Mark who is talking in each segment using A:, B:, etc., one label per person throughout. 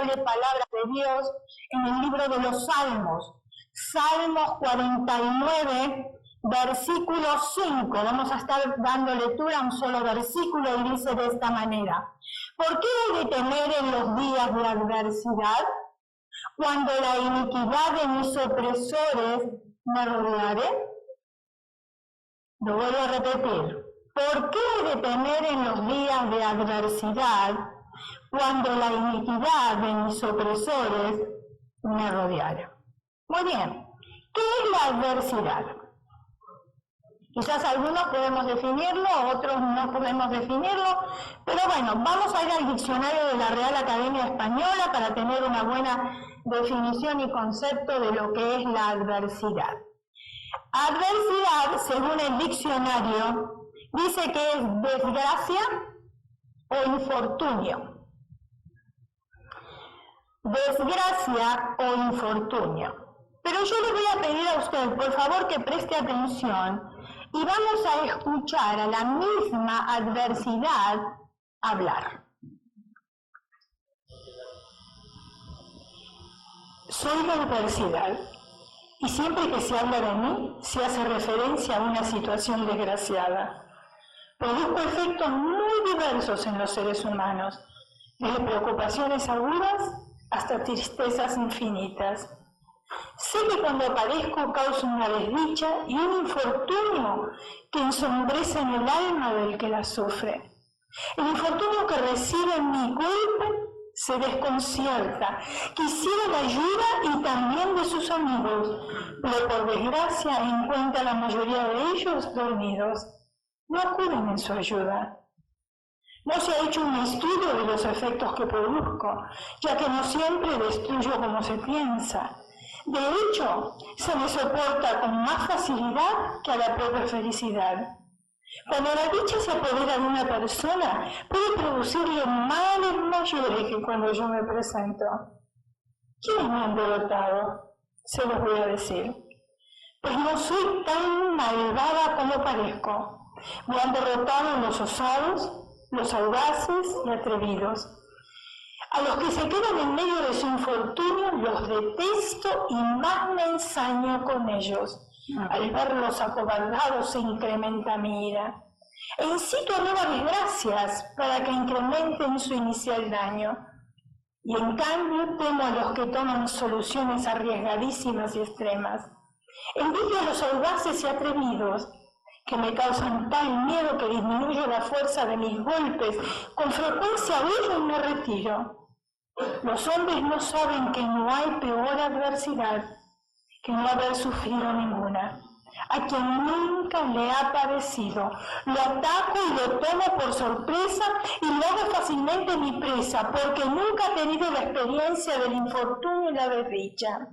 A: admirable palabra de Dios en el libro de los Salmos. Salmos 49, versículo 5. Vamos a estar dando lectura a un solo versículo y dice de esta manera: ¿Por qué he de temer en los días de adversidad, cuando la iniquidad de mis opresores me rodeare? Lo vuelvo a repetir. ¿Por qué he de temer en los días de adversidad, cuando la iniquidad de mis opresores me rodeare? Muy bien. ¿Qué es la adversidad? Quizás algunos podemos definirlo, otros no podemos definirlo, pero bueno, vamos a ir al diccionario de la Real Academia Española para tener una buena definición y concepto de lo que es la adversidad. Adversidad, según el diccionario, dice que es desgracia o infortunio. Desgracia o infortunio. Pero yo le voy a pedir a usted, por favor, que preste atención y vamos a escuchar a la misma adversidad hablar. Soy la adversidad, y siempre que se habla de mí, se hace referencia a una situación desgraciada. Produzco efectos muy diversos en los seres humanos, desde preocupaciones agudas hasta tristezas infinitas. Sé que cuando padezco causa una desdicha y un infortunio que ensombrece en el alma del que la sufre. El infortunio que recibe en mi golpe se desconcierta, quisiera la ayuda y también de sus amigos, pero por desgracia encuentra la mayoría de ellos dormidos. No acuden en su ayuda. No se ha hecho un estudio de los efectos que produzco, ya que no siempre destruyo como se piensa. De hecho, se me soporta con más facilidad que a la propia felicidad. Cuando la dicha se apodera de una persona, puede producirle males mayores que cuando yo me presento. ¿Quiénes me han derrotado? Se los voy a decir. Pues no soy tan malvada como parezco. Me han derrotado los osados, los audaces y atrevidos. A los que se quedan en medio de su infortunio los detesto y más me ensaño con ellos. Al verlos acobardados se incrementa mi ira. E incito a nuevas desgracias para que incrementen su inicial daño. Y en cambio temo a los que toman soluciones arriesgadísimas y extremas. Envidio a los audaces y atrevidos, que me causan tal miedo que disminuyo la fuerza de mis golpes. Con frecuencia huyo y me retiro. Los hombres no saben que no hay peor adversidad que no haber sufrido ninguna. A quien nunca le ha padecido, lo ataco y lo tomo por sorpresa y lo hago fácilmente mi presa, porque nunca he tenido la experiencia del infortunio y la desdicha.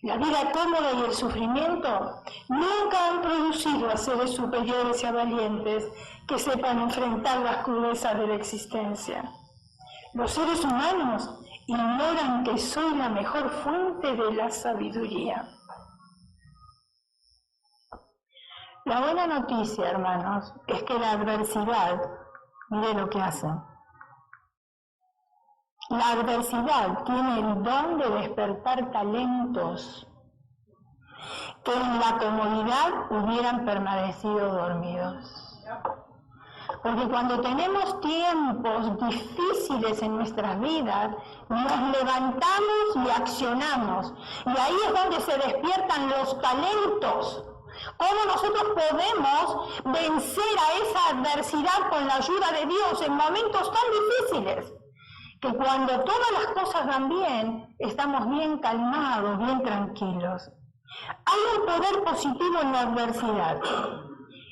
A: La vida cómoda y el sufrimiento nunca han producido a seres superiores y a valientes que sepan enfrentar las crudezas de la existencia. Los seres humanos ignoran que soy la mejor fuente de la sabiduría. La buena noticia, hermanos, es que la adversidad, mire lo que hace. La adversidad tiene el don de despertar talentos que en la comodidad hubieran permanecido dormidos. Porque cuando tenemos tiempos difíciles en nuestras vidas, nos levantamos y accionamos. Y ahí es donde se despiertan los talentos. ¿Cómo nosotros podemos vencer a esa adversidad con la ayuda de Dios en momentos tan difíciles? Que cuando todas las cosas van bien, estamos bien calmados, bien tranquilos. Hay un poder positivo en la adversidad.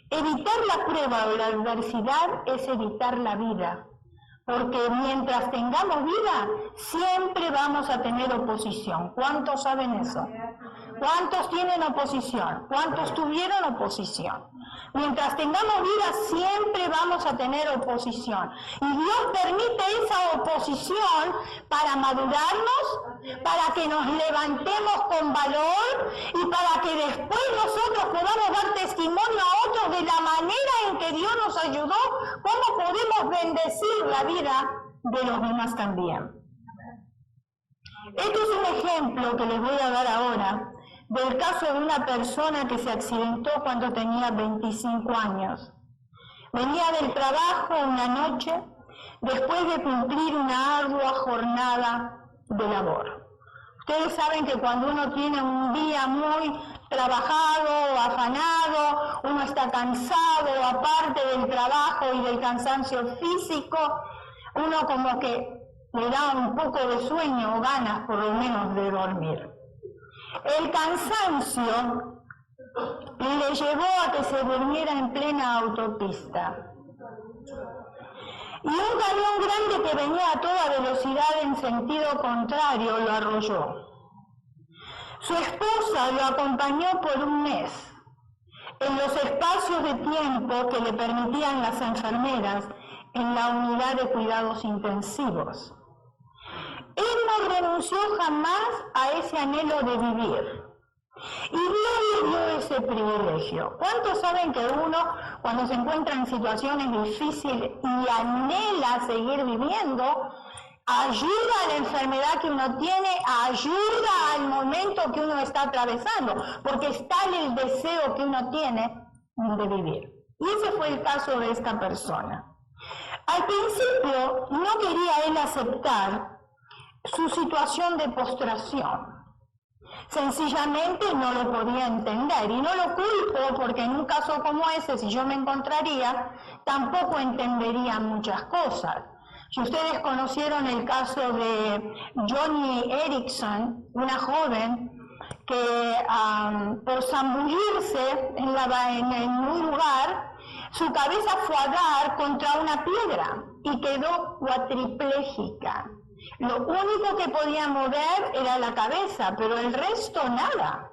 A: Evitar la prueba o la adversidad es evitar la vida, porque mientras tengamos vida, siempre vamos a tener oposición. ¿Cuántos saben eso? ¿Cuántos tienen oposición? ¿Cuántos tuvieron oposición? Mientras tengamos vida, siempre vamos a tener oposición. Y Dios permite esa oposición para madurarnos, para que nos levantemos con valor y para que después nosotros podamos dar testimonio a otros de la manera en que Dios nos ayudó, cómo podemos bendecir la vida de los demás también. Este es un ejemplo que les voy a dar ahora del caso de una persona que se accidentó cuando tenía 25 años. Venía del trabajo una noche después de cumplir una ardua jornada de labor. Ustedes saben que cuando uno tiene un día muy trabajado, afanado, uno está cansado, aparte del trabajo y del cansancio físico, uno como que le da un poco de sueño o ganas por lo menos de dormir. El cansancio le llevó a que se durmiera en plena autopista. Y un camión grande que venía a toda velocidad en sentido contrario lo arrolló. Su esposa lo acompañó por un mes, en los espacios de tiempo que le permitían las enfermeras en la unidad de cuidados intensivos. Él no renunció jamás a ese anhelo de vivir. Y Dios le dio ese privilegio. ¿Cuántos saben que uno, cuando se encuentra en situaciones difíciles y anhela seguir viviendo, ayuda a la enfermedad que uno tiene, ayuda al momento que uno está atravesando, porque está el deseo que uno tiene de vivir? Y ese fue el caso de esta persona. Al principio no quería él aceptar su situación de postración. Sencillamente no lo podía entender, y no lo culpo porque en un caso como ese, si yo me encontraría, tampoco entendería muchas cosas. Si ustedes conocieron el caso de Joni Eareckson, una joven que por zambullirse en un lugar, su cabeza fue a dar contra una piedra y quedó cuatripléjica. Lo único que podía mover era la cabeza, pero el resto nada.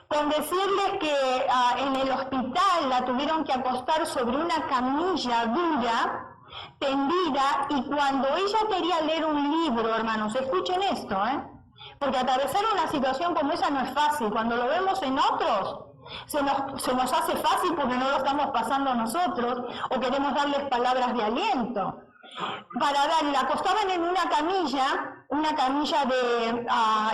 A: Con decirles que en el hospital la tuvieron que acostar sobre una camilla dura, tendida, y cuando ella quería leer un libro, hermanos, escuchen esto, porque atravesar una situación como esa no es fácil. Cuando lo vemos en otros, se nos hace fácil porque no lo estamos pasando nosotros o queremos darles palabras de aliento. La acostaban en una camilla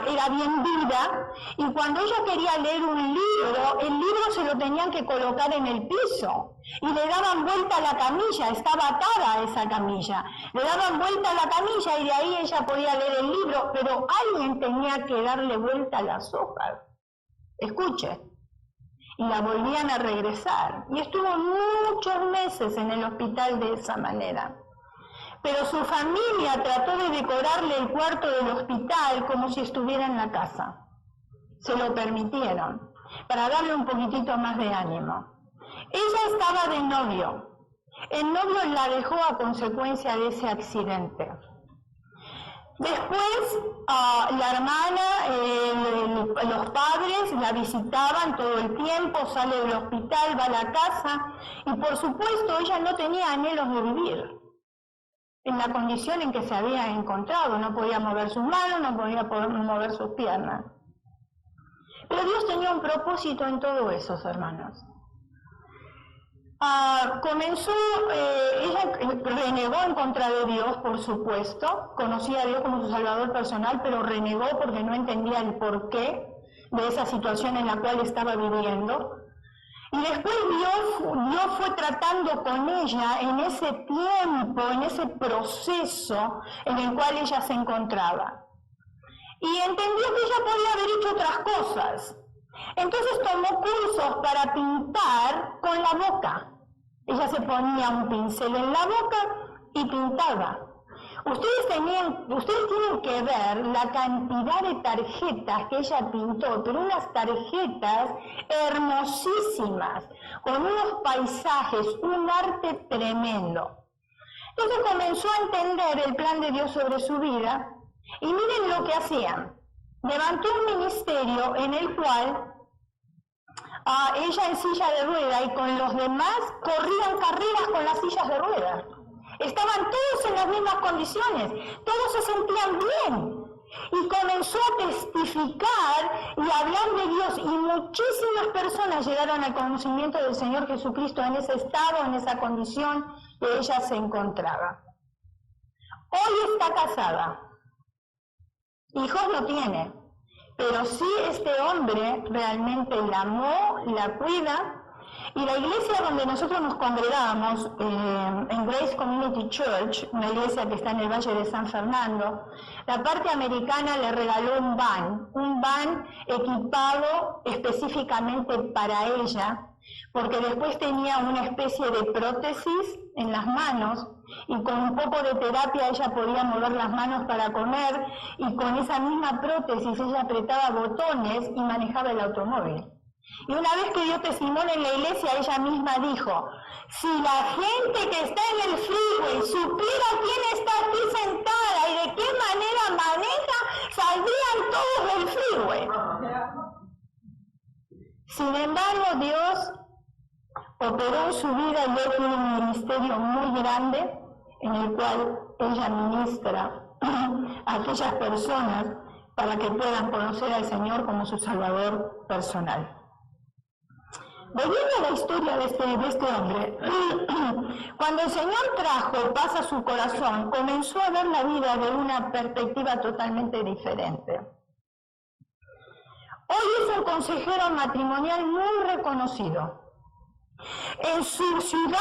A: era bien dura, y cuando ella quería leer un libro, el libro se lo tenían que colocar en el piso, y le daban vuelta a la camilla, estaba atada a esa camilla, le daban vuelta a la camilla y de ahí ella podía leer el libro, pero alguien tenía que darle vuelta a las hojas. Escuche. Y la volvían a regresar, y estuvo muchos meses en el hospital de esa manera. Pero su familia trató de decorarle el cuarto del hospital como si estuviera en la casa. Se lo permitieron, para darle un poquitito más de ánimo. Ella estaba de novio. El novio la dejó a consecuencia de ese accidente. Después, la hermana, los padres la visitaban todo el tiempo, sale del hospital, va a la casa, y por supuesto ella no tenía anhelos de vivir. En la condición en que se había encontrado, no podía mover sus manos, no podía mover sus piernas. Pero Dios tenía un propósito en todo eso, hermanos. Ella renegó en contra de Dios, por supuesto, conocía a Dios como su Salvador personal, pero renegó porque no entendía el porqué de esa situación en la cual estaba viviendo. Y después Dios fue tratando con ella en ese tiempo, en ese proceso en el cual ella se encontraba. Y entendió que ella podía haber hecho otras cosas. Entonces tomó cursos para pintar con la boca. Ella se ponía un pincel en la boca y pintaba. Ustedes tienen que ver la cantidad de tarjetas que ella pintó, pero unas tarjetas hermosísimas, con unos paisajes, un arte tremendo. Entonces comenzó a entender el plan de Dios sobre su vida, y miren lo que hacían. Levantó un ministerio en el cual ella en silla de rueda y con los demás corrían carreras con las sillas de ruedas. Estaban todos en las mismas condiciones, todos se sentían bien. Y comenzó a testificar y a hablar de Dios, y muchísimas personas llegaron al conocimiento del Señor Jesucristo en ese estado, en esa condición que ella se encontraba. Hoy está casada. Hijos no tiene, pero sí este hombre realmente la amó, la cuida. Y la iglesia donde nosotros nos congregábamos, en Grace Community Church, una iglesia que está en el Valle de San Fernando, la parte americana le regaló un van equipado específicamente para ella, porque después tenía una especie de prótesis en las manos y con un poco de terapia ella podía mover las manos para comer y con esa misma prótesis ella apretaba botones y manejaba el automóvil. Y una vez que dio testimonio en la iglesia, ella misma dijo, si la gente que está en el freeway supiera quién está aquí sentada y de qué manera maneja, saldrían todos del freeway. Sin embargo, Dios operó en su vida y hoy tiene un ministerio muy grande en el cual ella ministra a aquellas personas para que puedan conocer al Señor como su Salvador personal. Volviendo a la historia de este hombre, cuando el Señor trajo paz a su corazón, comenzó a ver la vida de una perspectiva totalmente diferente. Hoy es un consejero matrimonial muy reconocido. En su ciudad,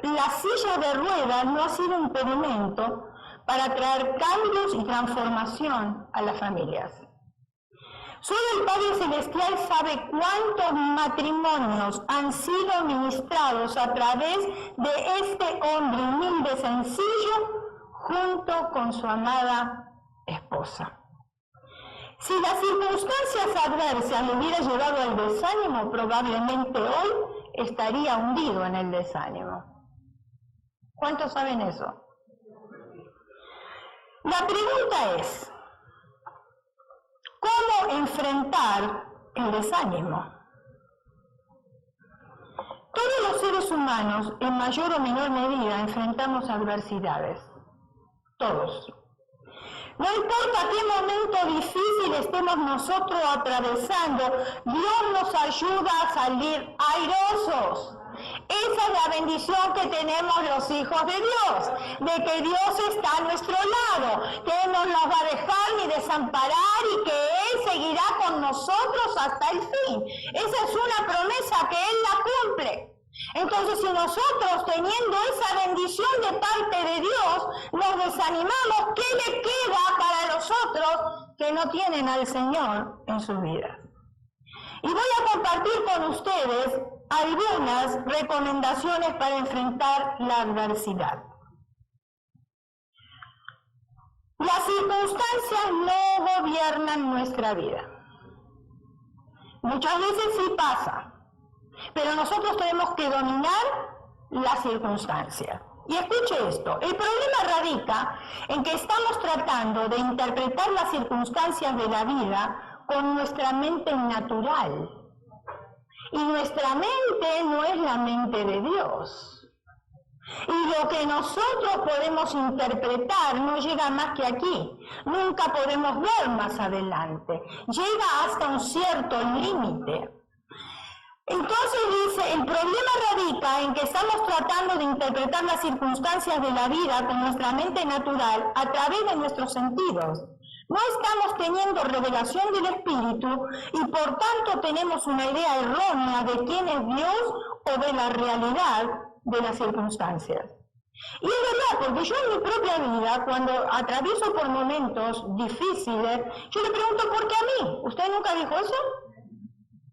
A: la silla de ruedas no ha sido impedimento para traer cambios y transformación a las familias. Solo el Padre Celestial sabe cuántos matrimonios han sido ministrados a través de este hombre humilde, sencillo, junto con su amada esposa. Si las circunstancias adversas le hubieran llevado al desánimo, probablemente hoy estaría hundido en el desánimo. ¿Cuántos saben eso? La pregunta es, ¿cómo enfrentar el desánimo? Todos los seres humanos, en mayor o menor medida, enfrentamos adversidades. Todos. No importa qué momento difícil estemos nosotros atravesando, Dios nos ayuda a salir airosos. Esa es la bendición que tenemos los hijos de Dios, de que Dios está a nuestro lado, que Él no nos va a dejar ni desamparar y que Él seguirá con nosotros hasta el fin. Esa es una promesa que Él la cumple. Entonces, si nosotros, teniendo esa bendición de parte de Dios, nos desanimamos, ¿qué le queda para los otros que no tienen al Señor en sus vidas? Y voy a compartir con ustedes algunas recomendaciones para enfrentar la adversidad. Las circunstancias no gobiernan nuestra vida. Muchas veces sí pasa, pero nosotros tenemos que dominar las circunstancias. Y escuche esto, el problema radica en que estamos tratando de interpretar las circunstancias de la vida con nuestra mente natural. Y nuestra mente no es la mente de Dios. Y lo que nosotros podemos interpretar no llega más que aquí. Nunca podemos ver más adelante. Llega hasta un cierto límite. Entonces dice, el problema radica en que estamos tratando de interpretar las circunstancias de la vida con nuestra mente natural a través de nuestros sentidos. No estamos teniendo revelación del Espíritu y por tanto tenemos una idea errónea de quién es Dios o de la realidad de las circunstancias. Y es verdad, porque yo en mi propia vida, cuando atravieso por momentos difíciles, yo le pregunto, ¿por qué a mí? ¿Usted nunca dijo eso?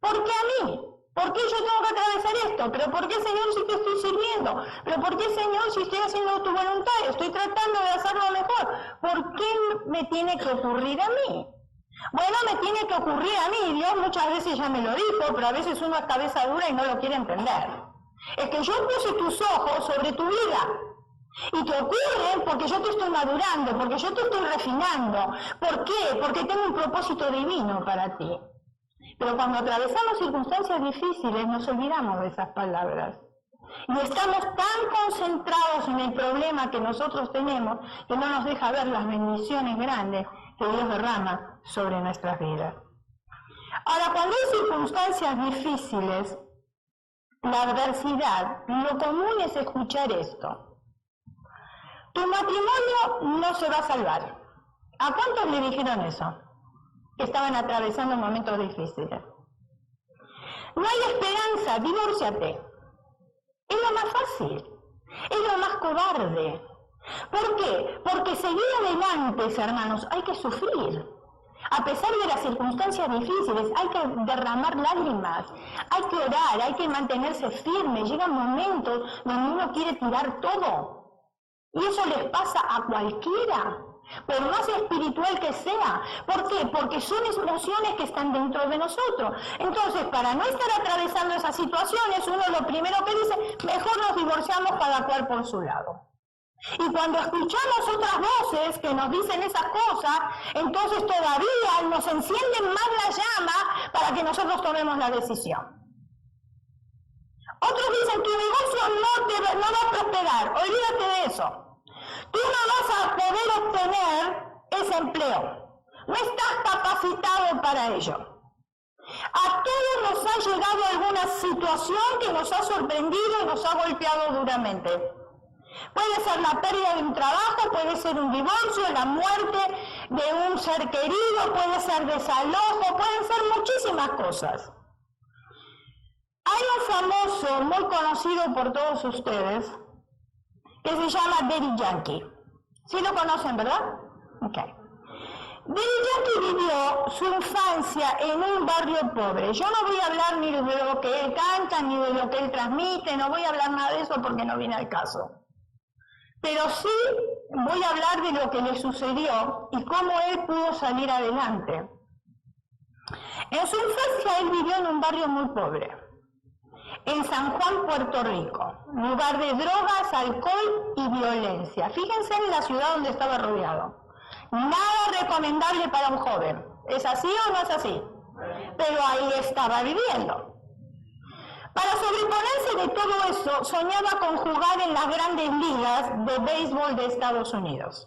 A: ¿Por qué a mí? ¿Por qué yo tengo que atravesar esto? ¿Pero por qué, Señor, si te estoy sirviendo? ¿Pero por qué, Señor, si estoy haciendo tu voluntad? Estoy tratando de hacerlo mejor. ¿Por qué me tiene que ocurrir a mí? Bueno, me tiene que ocurrir a mí. Dios muchas veces ya me lo dijo, pero a veces uno es cabeza dura y no lo quiere entender. Es que yo puse tus ojos sobre tu vida. Y te ocurren porque yo te estoy madurando, porque yo te estoy refinando. ¿Por qué? Porque tengo un propósito divino para ti. Pero cuando atravesamos circunstancias difíciles nos olvidamos de esas palabras. Y estamos tan concentrados en el problema que nosotros tenemos que no nos deja ver las bendiciones grandes que Dios derrama sobre nuestras vidas. Ahora, cuando hay circunstancias difíciles, la adversidad, lo común es escuchar esto. Tu matrimonio no se va a salvar. ¿A cuántos le dijeron eso? Que estaban atravesando momentos difíciles. No hay esperanza, divórciate. Es lo más fácil, es lo más cobarde. ¿Por qué? Porque seguir adelante, hermanos, hay que sufrir. A pesar de las circunstancias difíciles, hay que derramar lágrimas, hay que orar, hay que mantenerse firme. Llegan momentos donde uno quiere tirar todo. Y eso les pasa a cualquiera, por más espiritual que sea. ¿Por qué? Porque son emociones que están dentro de nosotros. Entonces, para no estar atravesando esas situaciones, uno lo primero que dice, mejor nos divorciamos cada cual por su lado. Y cuando escuchamos otras voces que nos dicen esas cosas, entonces todavía nos encienden más la llama para que nosotros tomemos la decisión. Otros dicen, tu negocio no va a prosperar, olvídate de eso. Tú no vas a poder obtener ese empleo, no estás capacitado para ello. A todos nos ha llegado alguna situación que nos ha sorprendido y nos ha golpeado duramente. Puede ser la pérdida de un trabajo, puede ser un divorcio, la muerte de un ser querido, puede ser desalojo, pueden ser muchísimas cosas. Hay un famoso, muy conocido por todos ustedes, que se llama Daddy Yankee. ¿Sí lo conocen, verdad? Ok. Daddy Yankee vivió su infancia en un barrio pobre. Yo no voy a hablar ni de lo que él canta, ni de lo que él transmite, no voy a hablar nada de eso porque no viene al caso. Pero sí voy a hablar de lo que le sucedió y cómo él pudo salir adelante. En su infancia él vivió en un barrio muy pobre, en San Juan, Puerto Rico, lugar de drogas, alcohol y violencia. Fíjense en la ciudad donde estaba rodeado. Nada recomendable para un joven. ¿Es así o no es así? Pero ahí estaba viviendo. Para sobreponerse de todo eso, soñaba con jugar en las grandes ligas de béisbol de Estados Unidos.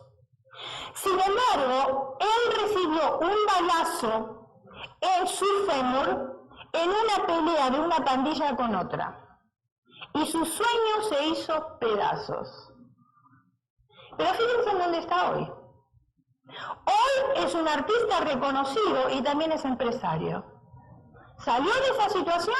A: Sin embargo, él recibió un balazo en su fémur en una pelea de una pandilla con otra. Y su sueño se hizo pedazos. Pero fíjense en dónde está hoy. Hoy es un artista reconocido y también es empresario. ¿Salió de esa situación?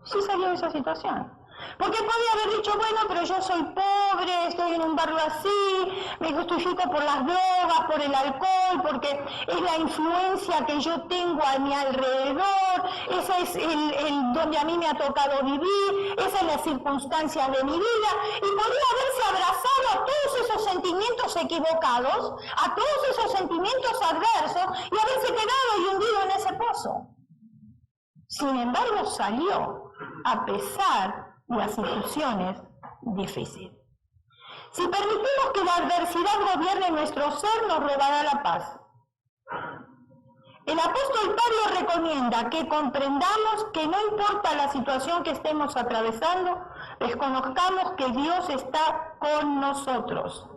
A: Sí salió de esa situación. Porque podía haber dicho, bueno, pero yo soy pobre, estoy en un barrio así, me justifico por las drogas, por el alcohol, porque es la influencia que yo tengo a mi alrededor, ese es el donde a mí me ha tocado vivir, esas son las circunstancias de mi vida, y podría haberse abrazado a todos esos sentimientos equivocados, a todos esos sentimientos adversos, y haberse quedado y hundido en ese pozo. Sin embargo, salió, a pesar de las situaciones difíciles. Si permitimos que la adversidad gobierne nuestro ser, nos robará la paz. El apóstol Pablo recomienda que comprendamos que no importa la situación que estemos atravesando, reconozcamos que Dios está con nosotros.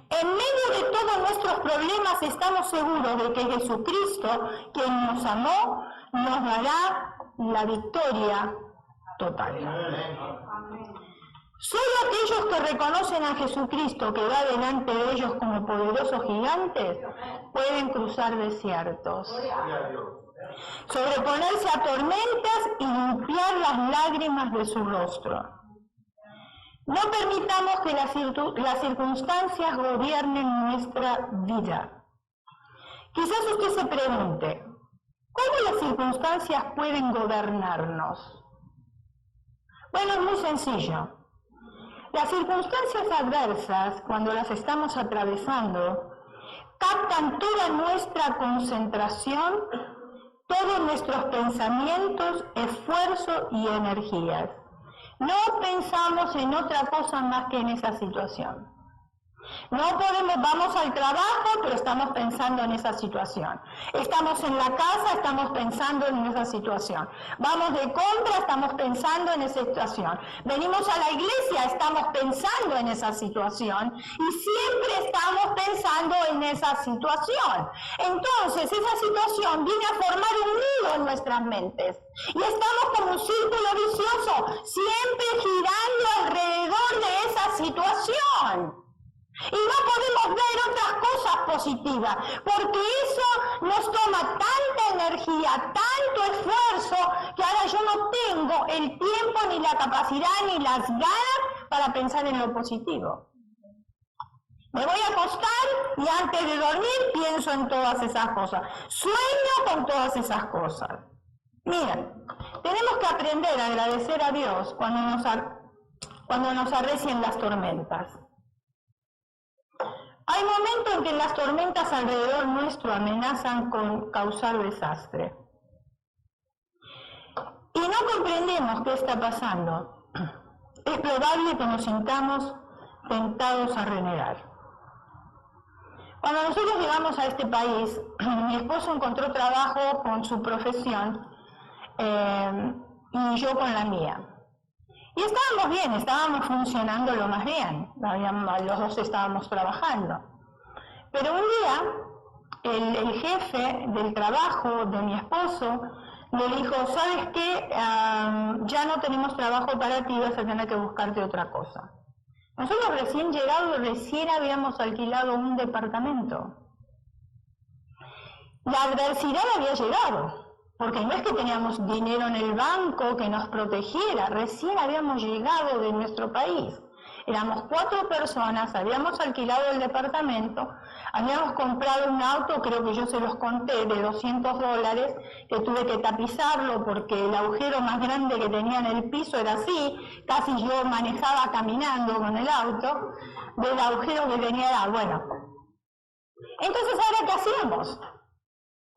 A: En medio de todos nuestros problemas estamos seguros de que Jesucristo, quien nos amó, nos dará la victoria total. Solo aquellos que reconocen a Jesucristo, que va delante de ellos como poderosos gigantes, pueden cruzar desiertos, sobreponerse a tormentas y limpiar las lágrimas de su rostro. No permitamos que las circunstancias gobiernen nuestra vida. Quizás usted se pregunte, ¿cómo las circunstancias pueden gobernarnos? Bueno, es muy sencillo. Las circunstancias adversas, cuando las estamos atravesando, captan toda nuestra concentración, todos nuestros pensamientos, esfuerzo y energías. No pensamos en otra cosa más que en esa situación. Vamos al trabajo, pero estamos pensando en esa situación. Estamos en la casa, estamos pensando en esa situación. Vamos de compra, estamos pensando en esa situación. Venimos a la iglesia, estamos pensando en esa situación. Y siempre estamos pensando en esa situación. Entonces, esa situación viene a formar un nido en nuestras mentes. Y estamos como un círculo vicioso, siempre girando alrededor de esa situación. Y no podemos ver otras cosas positivas, porque eso nos toma tanta energía, tanto esfuerzo, que ahora yo no tengo el tiempo, ni la capacidad, ni las ganas para pensar en lo positivo. Me voy a acostar y antes de dormir pienso en todas esas cosas. Sueño con todas esas cosas. Miren, tenemos que aprender a agradecer a Dios cuando nos arrecien las tormentas. Hay momentos en que las tormentas alrededor nuestro amenazan con causar desastre. Y no comprendemos qué está pasando. Es probable que nos sintamos tentados a renegar. Cuando nosotros llegamos a este país, mi esposo encontró trabajo con su profesión y yo con la mía. Y estábamos bien, estábamos funcionando lo más bien, los dos estábamos trabajando. Pero un día, el jefe del trabajo de mi esposo le dijo, ¿sabes qué? Ya no tenemos trabajo para ti, vas a tener que buscarte otra cosa. Nosotros recién llegados, recién habíamos alquilado un departamento. La adversidad había llegado. Porque no es que teníamos dinero en el banco que nos protegiera, recién habíamos llegado de nuestro país. Éramos 4 personas, habíamos alquilado el departamento, habíamos comprado un auto, creo que yo se los conté, de $200, que tuve que tapizarlo porque el agujero más grande que tenía en el piso era así, casi yo manejaba caminando con el auto, del agujero que tenía era, bueno. Entonces, ¿ahora qué hacíamos?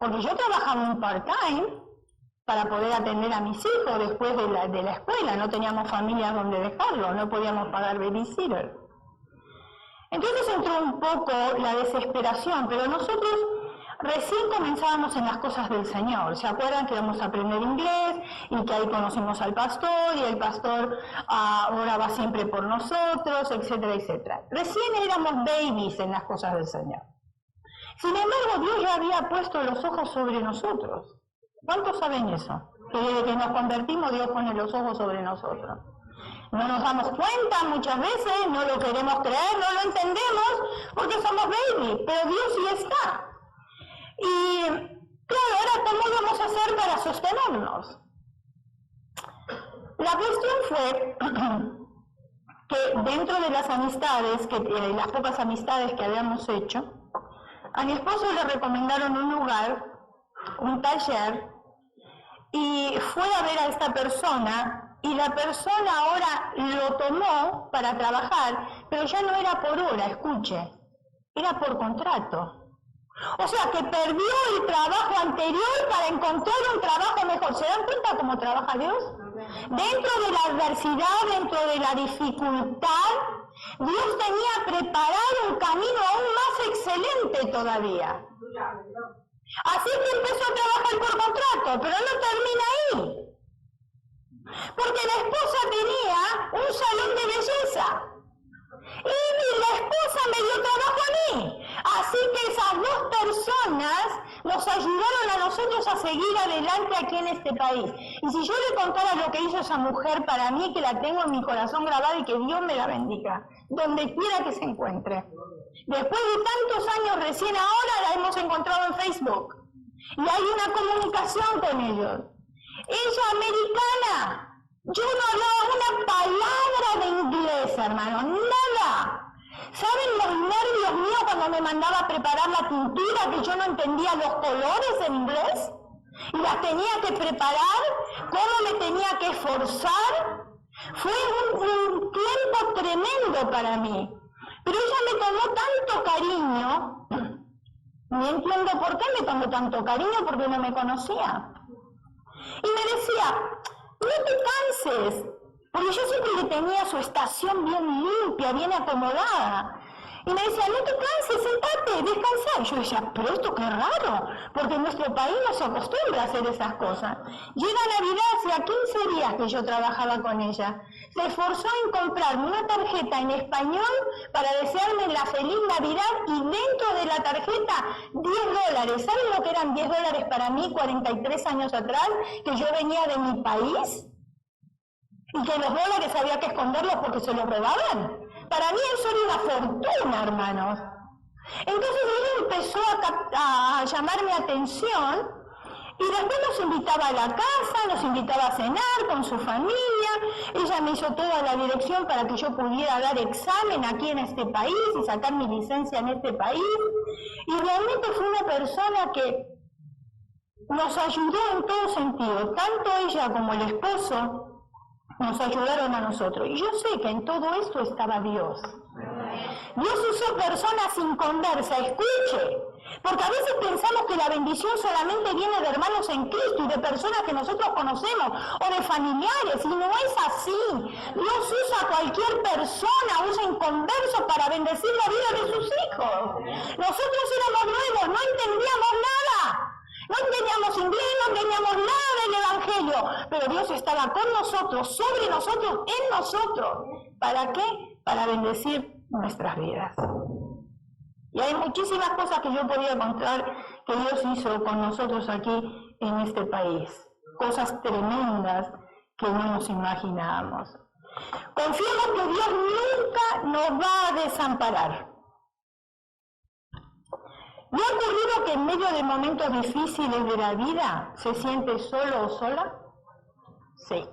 A: Porque yo trabajaba un part-time para poder atender a mis hijos después de la escuela, no teníamos familias donde dejarlo, no podíamos pagar babysitter. Entonces entró un poco la desesperación, pero nosotros recién comenzábamos en las cosas del Señor. ¿Se acuerdan que íbamos a aprender inglés y que ahí conocimos al pastor y el pastor oraba siempre por nosotros, etcétera, etcétera? Recién éramos babies en las cosas del Señor. Sin embargo, Dios ya había puesto los ojos sobre nosotros. ¿Cuántos saben eso? Que desde que nos convertimos, Dios pone los ojos sobre nosotros. No nos damos cuenta muchas veces, no lo queremos creer, no lo entendemos, porque somos baby, pero Dios sí está. Y claro, ahora, ¿cómo vamos a hacer para sostenernos? La cuestión fue que dentro de las amistades, las pocas amistades que habíamos hecho, a mi esposo le recomendaron un lugar, un taller, y fue a ver a esta persona, y la persona ahora lo tomó para trabajar, pero ya no era por hora, escuche, era por contrato. O sea, que perdió el trabajo anterior para encontrar un trabajo mejor. ¿Se dan cuenta cómo trabaja Dios? Dentro de la adversidad, dentro de la dificultad, Dios tenía preparado un camino aún más excelente todavía. Así que empezó a trabajar por contrato, pero no termina ahí. Porque la esposa tenía un salón de belleza. Y la esposa me dio trabajo a mí. Así que esas 2 personas nos ayudaron a nosotros a seguir adelante aquí en este país. Y si yo le contara lo que hizo esa mujer para mí, que la tengo en mi corazón grabada y que Dios me la bendiga, donde quiera que se encuentre. Después de tantos años, recién ahora la hemos encontrado en Facebook. Y hay una comunicación con ellos. Ella americana. Yo no hablaba una palabra de inglés, hermano, nada. ¿Saben los nervios míos cuando me mandaba a preparar la pintura, que yo no entendía los colores en inglés? Y las tenía que preparar, cómo me tenía que esforzar. Fue un tiempo tremendo para mí. Pero ella me tomó tanto cariño, no entiendo por qué me tomó tanto cariño, porque no me conocía. Y me decía, no te canses, porque yo siempre le tenía su estación bien limpia, bien acomodada. Y me decía, no te canses, sentate, descansa. Y yo decía, pero esto qué raro, porque en nuestro país no se acostumbra a hacer esas cosas. Llega Navidad, hacía 15 días que yo trabajaba con ella. Se esforzó en comprarme una tarjeta en español para desearme la feliz Navidad y dentro de la tarjeta $10. ¿Saben lo que eran $10 para mí 43 años atrás? Que yo venía de mi país y que los dólares había que esconderlos porque se los robaban. Para mí eso era una fortuna, hermanos. Entonces ella empezó a llamar mi atención y después nos invitaba a la casa, nos invitaba a cenar con su familia. Ella me hizo toda la dirección para que yo pudiera dar examen aquí en este país y sacar mi licencia en este país. Y realmente fue una persona que nos ayudó en todo sentido. Tanto ella como el esposo nos ayudaron a nosotros. Y yo sé que en todo esto estaba Dios. Dios usó personas inconversas, escuche, porque a veces pensamos que la bendición solamente viene de hermanos en Cristo y de personas que nosotros conocemos o de familiares, y no es así. Dios usa a cualquier persona, usa inconversos para bendecir la vida de sus hijos. Nosotros éramos nuevos, no entendíamos nada. No entendíamos inglés, no entendíamos nada del Evangelio, pero Dios estaba con nosotros, sobre nosotros, en nosotros. ¿Para qué? Para bendecir nuestras vidas. Y hay muchísimas cosas que yo podía contar que Dios hizo con nosotros aquí en este país. Cosas tremendas que no nos imaginábamos. Confiemos que Dios nunca nos va a desamparar. ¿Le ha ocurrido que en medio de momentos difíciles de la vida se siente solo o sola? Sí.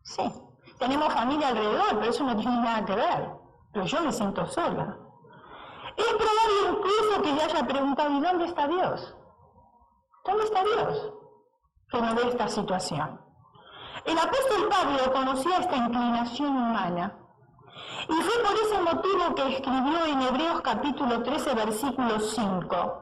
A: Sí. Tenemos familia alrededor, pero eso no tiene nada que ver. Pero yo me siento sola. Es probable incluso que ya haya preguntado, ¿y dónde está Dios? ¿Dónde está Dios? Que no ve esta situación. El apóstol Pablo conocía esta inclinación humana. Y fue por ese motivo que escribió en Hebreos capítulo 13, versículo 5.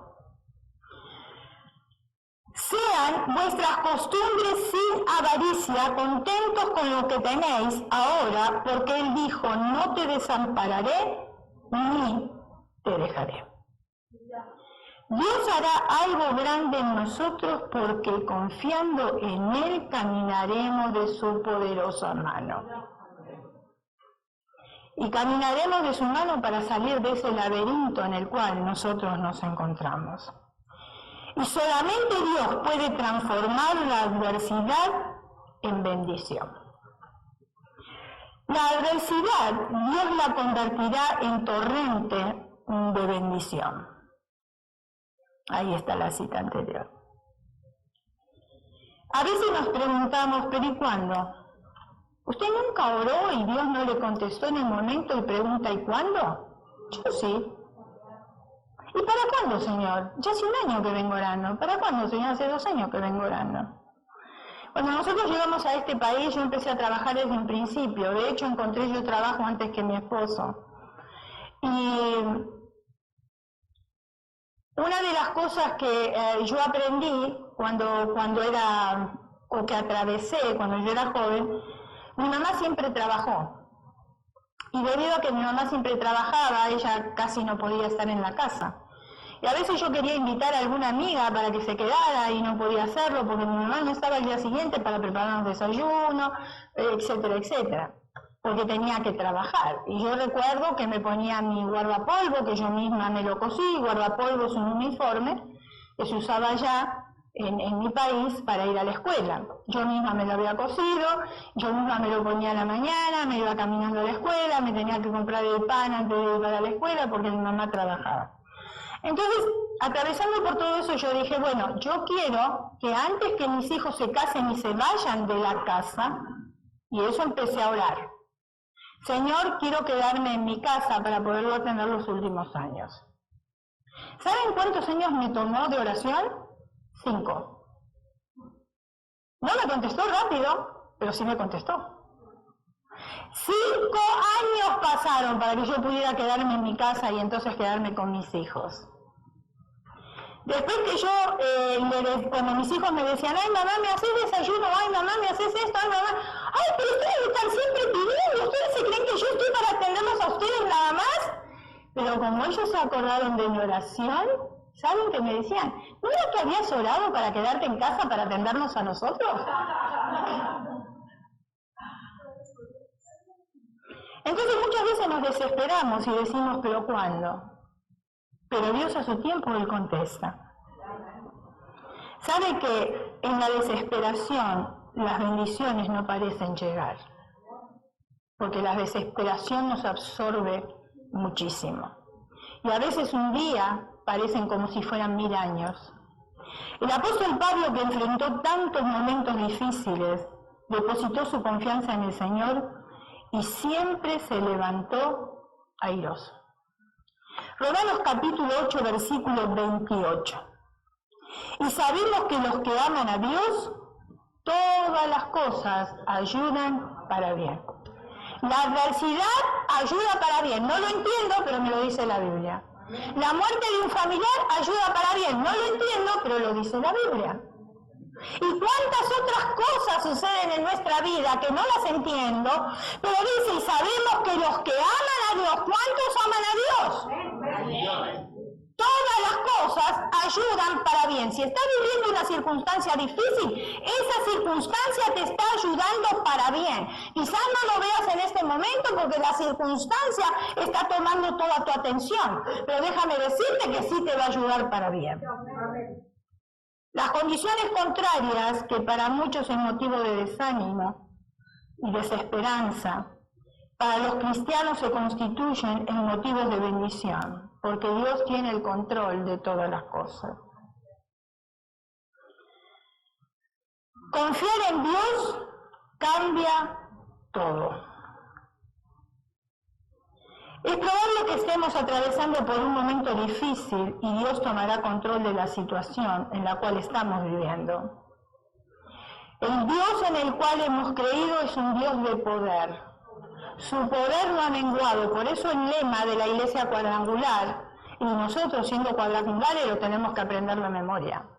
A: Sean vuestras costumbres sin avaricia, contentos con lo que tenéis ahora, porque Él dijo, no te desampararé ni te dejaré. Dios hará algo grande en nosotros porque confiando en Él caminaremos de su poderosa mano. Y caminaremos de su mano para salir de ese laberinto en el cual nosotros nos encontramos. Y solamente Dios puede transformar la adversidad en bendición. La adversidad Dios la convertirá en torrente de bendición. Ahí está la cita anterior. A veces nos preguntamos, ¿pero y cuándo? ¿Usted nunca oró y Dios no le contestó en el momento y pregunta, ¿y cuándo? Yo sí. ¿Y para cuándo, Señor? Ya hace 1 año que vengo orando. ¿Para cuándo, Señor? Hace 2 años que vengo orando. Cuando nosotros llegamos a este país, yo empecé a trabajar desde un principio. De hecho, encontré yo trabajo antes que mi esposo. Y una de las cosas que yo aprendí cuando era, o que atravesé cuando yo era joven, mi mamá siempre trabajó. Y debido a que mi mamá siempre trabajaba, ella casi no podía estar en la casa. Y a veces yo quería invitar a alguna amiga para que se quedara y no podía hacerlo porque mi mamá no estaba el día siguiente para prepararnos desayuno, etcétera, etcétera, porque tenía que trabajar. Y yo recuerdo que me ponía mi guardapolvo, que yo misma me lo cosí. Guardapolvo es un uniforme que se usaba allá en mi país para ir a la escuela. Yo misma me lo había cosido, yo misma me lo ponía a la mañana, me iba caminando a la escuela, me tenía que comprar el pan antes de ir a la escuela porque mi mamá trabajaba. Entonces, atravesando por todo eso, yo dije, bueno, yo quiero que antes que mis hijos se casen y se vayan de la casa, y eso empecé a orar. Señor, quiero quedarme en mi casa para poderlo atender los últimos años. ¿Saben cuántos años me tomó de oración? 5. No me contestó rápido, pero sí me contestó. 5 años pasaron para que yo pudiera quedarme en mi casa y entonces quedarme con mis hijos. Después que yo, cuando mis hijos me decían, ay mamá, ¿me haces desayuno? Ay mamá, ¿me haces esto? Ay mamá, ay, pero ustedes están siempre pidiendo, ustedes se creen que yo estoy para atenderlos a ustedes nada más. Pero como ellos se acordaron de mi oración, ¿saben qué me decían? ¿No era que habías orado para quedarte en casa para atendernos a nosotros? Entonces muchas veces nos desesperamos y decimos, ¿pero cuándo? Pero Dios a su tiempo Él contesta. ¿Sabe que en la desesperación las bendiciones no parecen llegar? porque la desesperación nos absorbe muchísimo. Y a veces un día parecen como si fueran 1000 años. El apóstol Pablo, que enfrentó tantos momentos difíciles, depositó su confianza en el Señor y siempre se levantó airoso. Romanos capítulo 8, versículo 28. Y sabemos que los que aman a Dios, todas las cosas ayudan para bien. La adversidad ayuda para bien. No lo entiendo, pero me lo dice la Biblia. La muerte de un familiar ayuda para bien. No lo entiendo, pero lo dice la Biblia. Y cuántas otras cosas suceden en nuestra vida que no las entiendo, pero dice, y sabemos que los que aman a Dios, ¿cuántos aman a Dios? Todas las cosas ayudan para bien. Si estás viviendo una circunstancia difícil, esa circunstancia te está ayudando para bien. Quizás no lo veas en este momento porque la circunstancia está tomando toda tu atención, pero déjame decirte que sí te va a ayudar para bien. Las condiciones contrarias, que para muchos es motivo de desánimo y desesperanza, para los cristianos se constituyen en motivos de bendición, porque Dios tiene el control de todas las cosas. Confiar en Dios cambia todo. Es probable que estemos atravesando por un momento difícil y Dios tomará control de la situación en la cual estamos viviendo. El Dios en el cual hemos creído es un Dios de poder. Su poder no ha menguado, por eso el lema de la iglesia cuadrangular, y nosotros siendo cuadrangulares lo tenemos que aprender de memoria.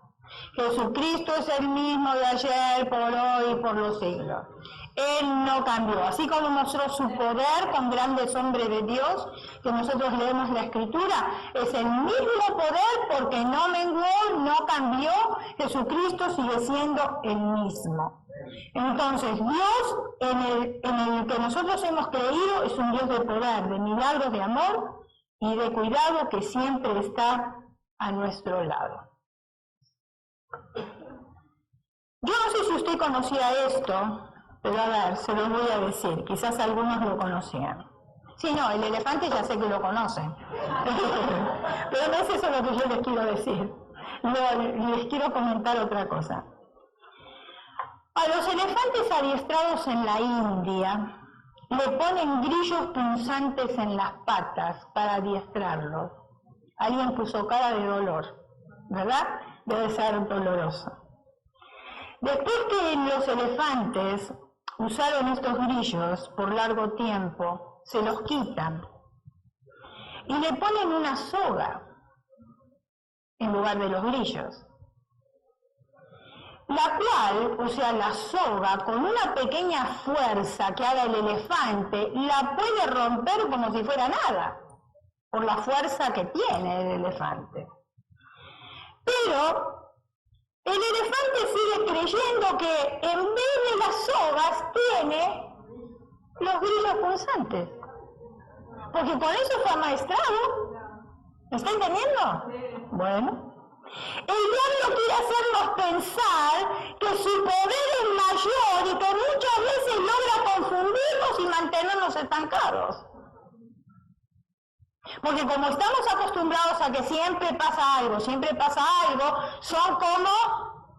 A: Jesucristo es el mismo de ayer, por hoy y por los siglos. Él no cambió. Así como mostró su poder con grandes hombres de Dios, que nosotros leemos la Escritura, es el mismo poder porque no menguó, no cambió. Jesucristo sigue siendo el mismo. Entonces, Dios en el que nosotros hemos creído es un Dios de poder, de milagros, de amor y de cuidado que siempre está a nuestro lado. Yo no sé si usted conocía esto, pero a ver, se los voy a decir, quizás algunos lo conocían. Sí, no, el elefante ya sé que lo conocen, pero no es eso lo que yo les quiero decir. Les quiero comentar otra cosa. A los elefantes adiestrados en la India le ponen grillos punzantes en las patas para adiestrarlos. Alguien puso cara de dolor, ¿verdad? Debe ser doloroso. Después que los elefantes usaron estos grillos por largo tiempo, se los quitan y le ponen una soga en lugar de los grillos. La cual, o sea, la soga, con una pequeña fuerza que haga el elefante, la puede romper como si fuera nada, por la fuerza que tiene el elefante. Pero el elefante sigue creyendo que en vez de las sogas tiene los grillos punzantes, porque con eso fue amaestrado. ¿Me está entendiendo? Bueno. El diablo quiere hacernos pensar que su poder es mayor y que muchas veces logra confundirnos y mantenernos estancados. Porque como estamos acostumbrados a que siempre pasa algo, son como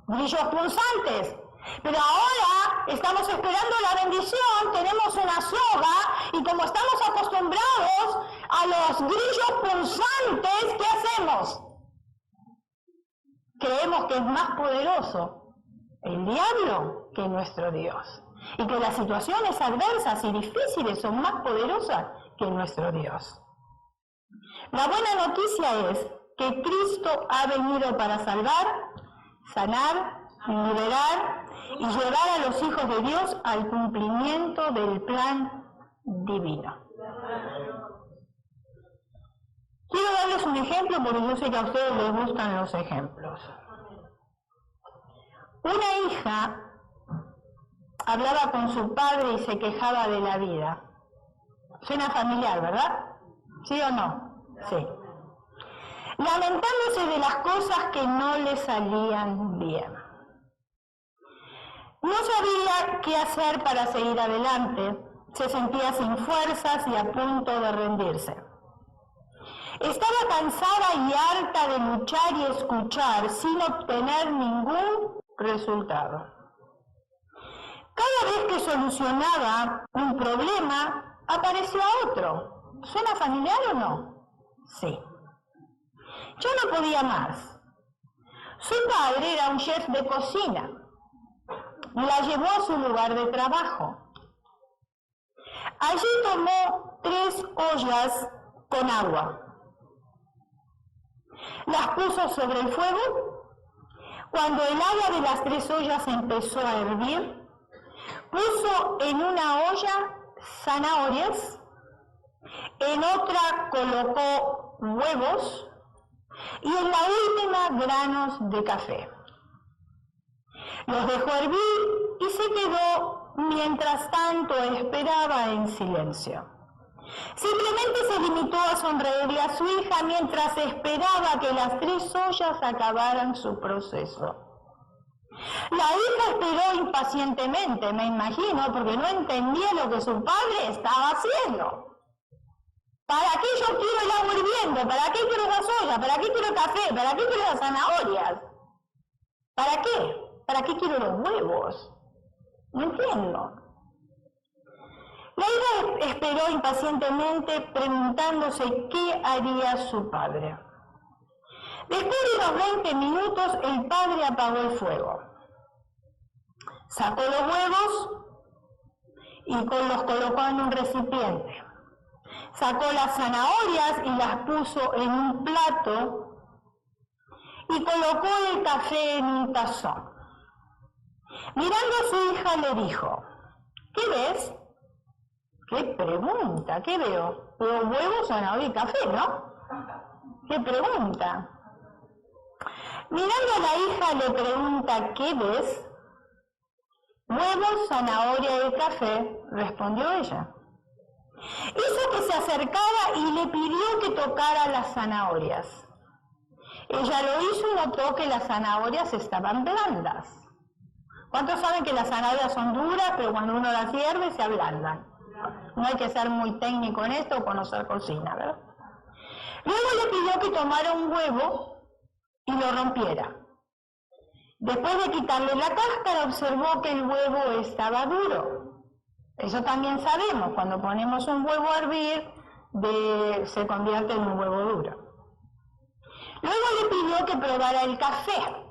A: grillos punzantes. Pero ahora estamos esperando la bendición, tenemos una soga y como estamos acostumbrados a los grillos punzantes, ¿qué hacemos? Creemos que es más poderoso el diablo que nuestro Dios. Y que las situaciones adversas y difíciles son más poderosas que nuestro Dios. La buena noticia es que Cristo ha venido para salvar, sanar, liberar y llevar a los hijos de Dios al cumplimiento del plan divino. Quiero darles un ejemplo porque yo sé que a ustedes les gustan los ejemplos. Una hija hablaba con su padre y se quejaba de la vida. Suena familiar, ¿verdad? ¿Sí o no? Sí. Lamentándose de las cosas que no le salían bien. No sabía qué hacer para seguir adelante. Se sentía sin fuerzas y a punto de rendirse. Estaba cansada y harta de luchar y escuchar sin obtener ningún resultado. Cada vez que solucionaba un problema, aparecía otro. ¿Suena familiar o no? Sí. Yo no podía más. Su padre era un chef de cocina. La llevó a su lugar de trabajo. Allí tomó 3 ollas con agua. Las puso sobre el fuego. Cuando el agua de las 3 ollas empezó a hervir, puso en una olla zanahorias, en otra colocó huevos y en la última granos de café. Los dejó hervir y se quedó mientras tanto esperaba en silencio. Simplemente se limitó a sonreírle a su hija mientras esperaba que las 3 ollas acabaran su proceso. La hija esperó impacientemente, me imagino, porque no entendía lo que su padre estaba haciendo. ¿Para qué yo quiero el agua hirviendo? ¿Para qué quiero las ollas? ¿Para qué quiero el café? ¿Para qué quiero las zanahorias? ¿Para qué? ¿Para qué quiero los huevos? No entiendo. La hija esperó impacientemente preguntándose qué haría su padre. Después de unos 20 minutos, el padre apagó el fuego. Sacó los huevos y los colocó en un recipiente. Sacó las zanahorias y las puso en un plato y colocó el café en un tazón. Mirando a su hija le dijo, ¿qué ves? ¿Qué pregunta? ¿Qué veo? Veo huevos, zanahoria y café, ¿no? ¿Qué pregunta? Mirando a la hija le pregunta, ¿qué ves? Huevos, zanahoria y café, respondió ella. Hizo que se acercara y le pidió que tocara las zanahorias. Ella lo hizo y notó que las zanahorias estaban blandas. ¿Cuántos saben que las zanahorias son duras, pero cuando uno las hierve se ablandan? No hay que ser muy técnico en esto o conocer cocina, ¿verdad? Luego le pidió que tomara un huevo y lo rompiera. Después de quitarle la cáscara, observó que el huevo estaba duro. Eso también sabemos, cuando ponemos un huevo a hervir, se convierte en un huevo duro. Luego le pidió que probara el café.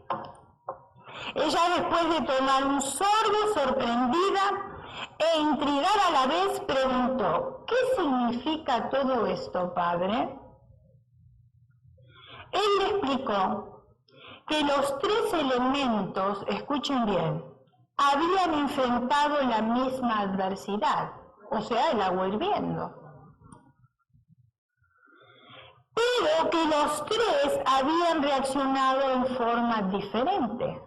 A: Ella, después de tomar un sorbo, sorprendida e intrigada a la vez, preguntó, ¿qué significa todo esto, padre? Él le explicó que los 3 elementos, escuchen bien, habían enfrentado la misma adversidad, o sea, el agua hirviendo. Pero que los 3 habían reaccionado en forma diferente.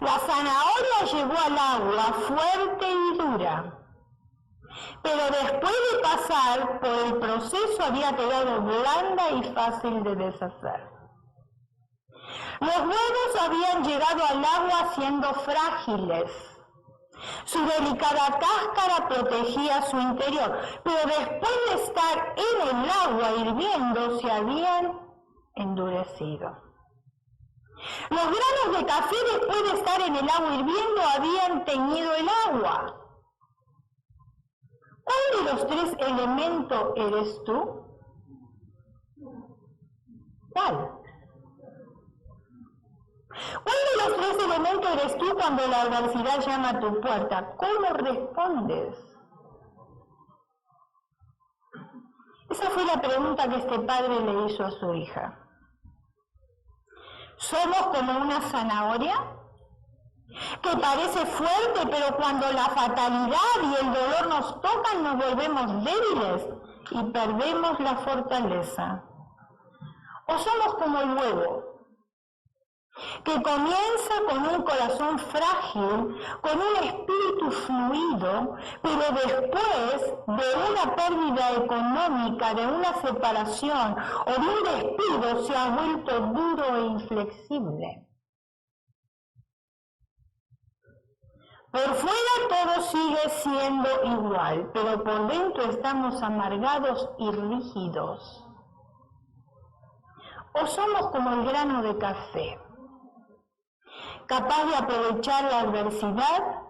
A: La zanahoria llegó al agua fuerte y dura, pero después de pasar por el proceso había quedado blanda y fácil de deshacer. Los huevos habían llegado al agua siendo frágiles. Su delicada cáscara protegía su interior, pero después de estar en el agua hirviendo se habían endurecido. Los granos de café, después de estar en el agua hirviendo, habían teñido el agua. ¿Cuál de los 3 elementos eres tú? ¿Cuál? ¿Cuál de los 3 elementos eres tú cuando la adversidad llama a tu puerta? ¿Cómo respondes? Esa fue la pregunta que este padre le hizo a su hija. ¿Somos como una zanahoria que parece fuerte, pero cuando la fatalidad y el dolor nos tocan nos volvemos débiles y perdemos la fortaleza? ¿O somos como el huevo, que comienza con un corazón frágil, con un espíritu fluido, pero después de una pérdida económica, de una separación o de un despido se ha vuelto duro e inflexible? Por fuera todo sigue siendo igual, pero por dentro estamos amargados y rígidos. O somos como el grano de café, capaz de aprovechar la adversidad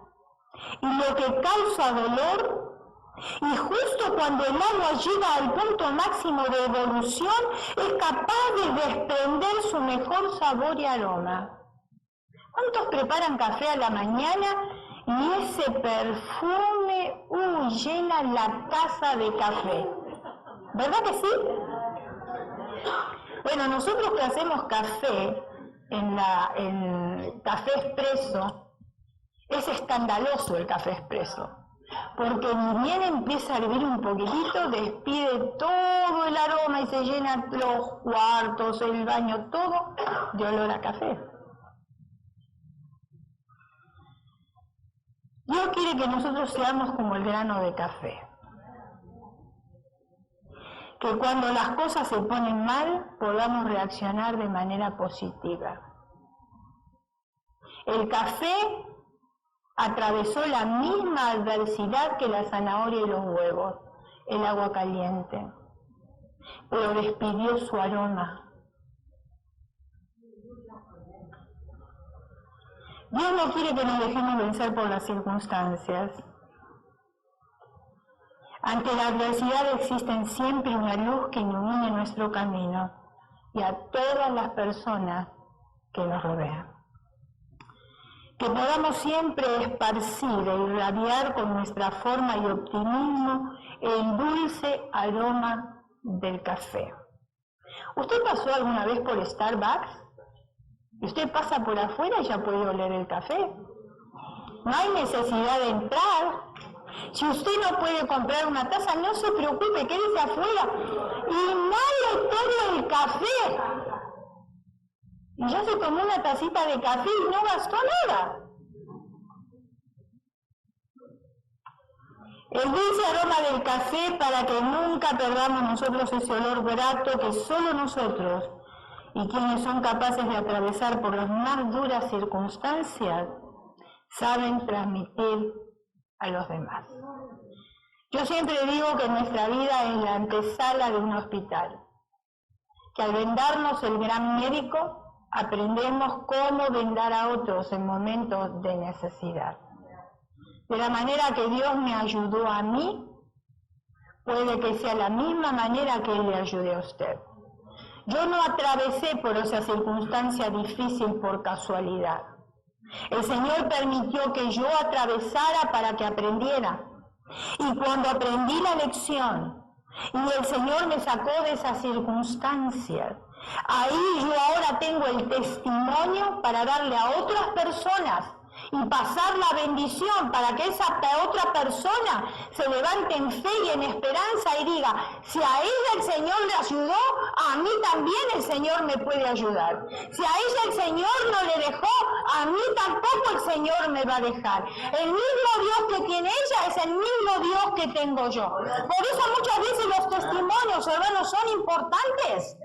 A: y lo que causa dolor, y justo cuando el agua llega al punto máximo de evolución, es capaz de desprender su mejor sabor y aroma. ¿Cuántos preparan café a la mañana y ese perfume llena la taza de café? ¿Verdad que sí? Bueno, nosotros que hacemos café en café expreso, es escandaloso el café expreso, porque ni bien empieza a hervir un poquitito, despide todo el aroma y se llenan los cuartos, el baño, todo de olor a café. Dios quiere que nosotros seamos como el grano de café. Que cuando las cosas se ponen mal, podamos reaccionar de manera positiva. El café atravesó la misma adversidad que la zanahoria y los huevos, el agua caliente, pero despidió su aroma. Dios no quiere que nos dejemos vencer por las circunstancias. Ante la adversidad existe siempre una luz que ilumine nuestro camino y a todas las personas que nos rodean. Que podamos siempre esparcir e irradiar con nuestra forma y optimismo el dulce aroma del café. ¿Usted pasó alguna vez por Starbucks? Y usted pasa por afuera y ya puede oler el café. No hay necesidad de entrar. Si usted no puede comprar una taza, no se preocupe, quédese afuera. Inhale todo el café. Y ya se tomó una tacita de café y no gastó nada. El dulce aroma del café, para que nunca perdamos nosotros ese olor grato que solo nosotros y quienes son capaces de atravesar por las más duras circunstancias saben transmitir a los demás. Yo siempre digo que nuestra vida es la antesala de un hospital, que al vendarnos el gran médico aprendemos cómo vendar a otros en momentos de necesidad. De la manera que Dios me ayudó a mí, puede que sea la misma manera que Él le ayude a usted. Yo no atravesé por esa circunstancia difícil por casualidad. El Señor permitió que yo atravesara para que aprendiera. Y cuando aprendí la lección y el Señor me sacó de esas circunstancias, ahí yo ahora tengo el testimonio para darle a otras personas y pasar la bendición para que esa otra persona se levante en fe y en esperanza y diga, si a ella el Señor le ayudó, a mí también el Señor me puede ayudar. Si a ella el Señor no le dejó, a mí tampoco el Señor me va a dejar. El mismo Dios que tiene ella es el mismo Dios que tengo yo. Por eso muchas veces los testimonios, hermanos, son importantes,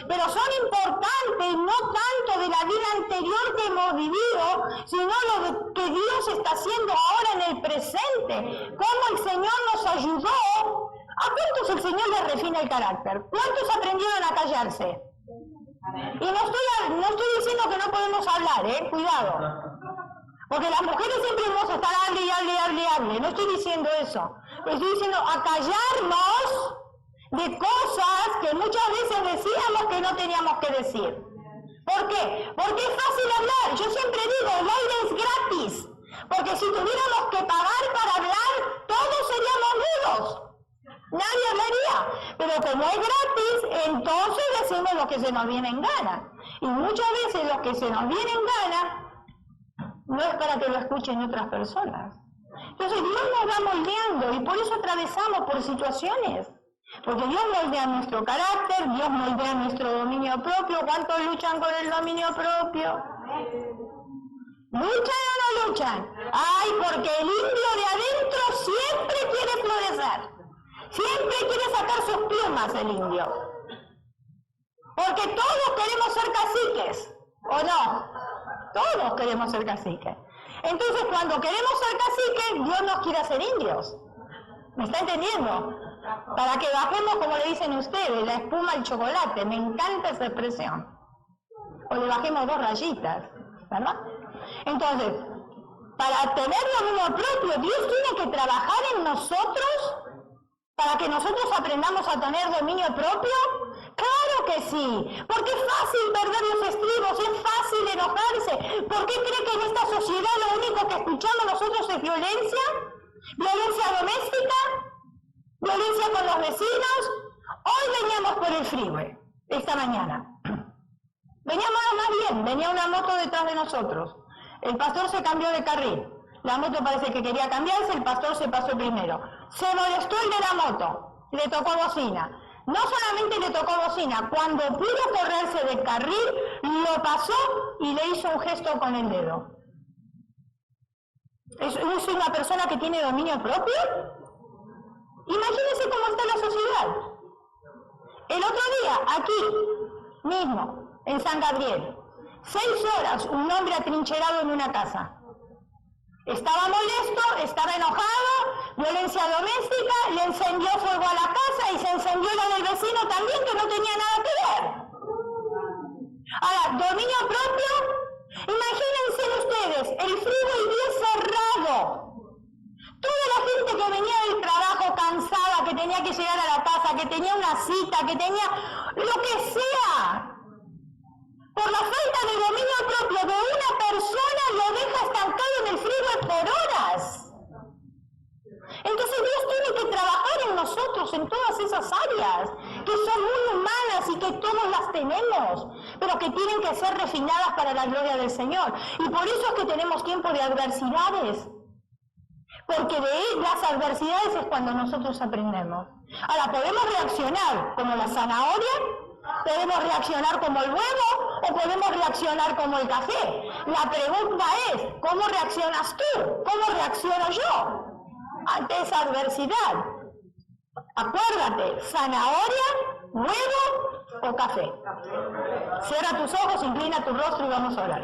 A: pero son importantes no tanto de la vida anterior que hemos vivido, sino lo que Dios está haciendo ahora en el presente, cómo el Señor nos ayudó. ¿A cuántos el Señor les refina el carácter? ¿Cuántos aprendieron a callarse? Y no estoy diciendo que no podemos hablar, cuidado. Porque las mujeres siempre vamos a estar hable. No estoy diciendo eso. Estoy diciendo a callarnos de cosas que muchas veces decíamos que no teníamos que decir. ¿Por qué? Porque es fácil hablar. Yo siempre digo, el aire es gratis. Porque si tuviéramos que pagar para hablar, todos seríamos mudos. Nadie hablaría. Pero como es gratis, entonces decimos lo que se nos viene en gana. Y muchas veces lo que se nos viene en gana no es para que lo escuchen otras personas. Entonces Dios nos va moldeando y por eso atravesamos por situaciones. Porque Dios moldea nuestro carácter, Dios moldea nuestro dominio propio. ¿Cuántos luchan con el dominio propio? ¿Luchan o no luchan? Ay, porque el indio de adentro siempre quiere florecer. Siempre quiere sacar sus plumas el indio. Porque todos queremos ser caciques, ¿o no? Todos queremos ser caciques. Entonces, cuando queremos ser caciques, Dios nos quiere hacer indios. ¿Me está entendiendo? Para que bajemos, como le dicen ustedes, la espuma al chocolate. Me encanta esa expresión. O le bajemos 2 rayitas, ¿verdad? Entonces, para tener dominio propio, Dios tiene que trabajar en nosotros para que nosotros aprendamos a tener dominio propio. ¡Claro que sí! Porque es fácil perder los estribos, es fácil enojarse. ¿Por qué cree que en esta sociedad lo único que escuchamos nosotros es violencia? ¿Violencia doméstica? ¿Violencia con los vecinos? Hoy veníamos por el freeway, esta mañana. Veníamos más bien, venía una moto detrás de nosotros. El pastor se cambió de carril. La moto parece que quería cambiarse, el pastor se pasó primero. Se molestó el de la moto, le tocó bocina. No solamente le tocó bocina, cuando pudo correrse de carril, lo pasó y le hizo un gesto con el dedo. ¿Es una persona que tiene dominio propio? Imagínense cómo está la sociedad. El otro día, aquí mismo, en San Gabriel, 6 horas, un hombre atrincherado en una casa. Estaba molesto, estaba enojado, violencia doméstica, le encendió fuego a la casa y se encendió la del vecino también, que no tenía nada que ver. Ahora, dominio propio, imagínense ustedes, el freeway bien cerrado. Toda la gente que venía del trabajo cansada, que tenía que llegar a la casa, que tenía una cita, que tenía lo que sea. Por la falta de dominio propio de una persona lo deja estancado en el freeway por horas. Entonces Dios tiene que trabajar en nosotros en todas esas áreas, que son muy humanas y que todos las tenemos, pero que tienen que ser refinadas para la gloria del Señor. Y por eso es que tenemos tiempo de adversidades, porque de las adversidades es cuando nosotros aprendemos. Ahora, podemos reaccionar como la zanahoria, podemos reaccionar como el huevo o podemos reaccionar como el café. La pregunta es, ¿cómo reaccionas tú? ¿Cómo reacciono yo ante esa adversidad? Acuérdate, zanahoria, huevo o café. Cierra tus ojos, inclina tu rostro y vamos a orar.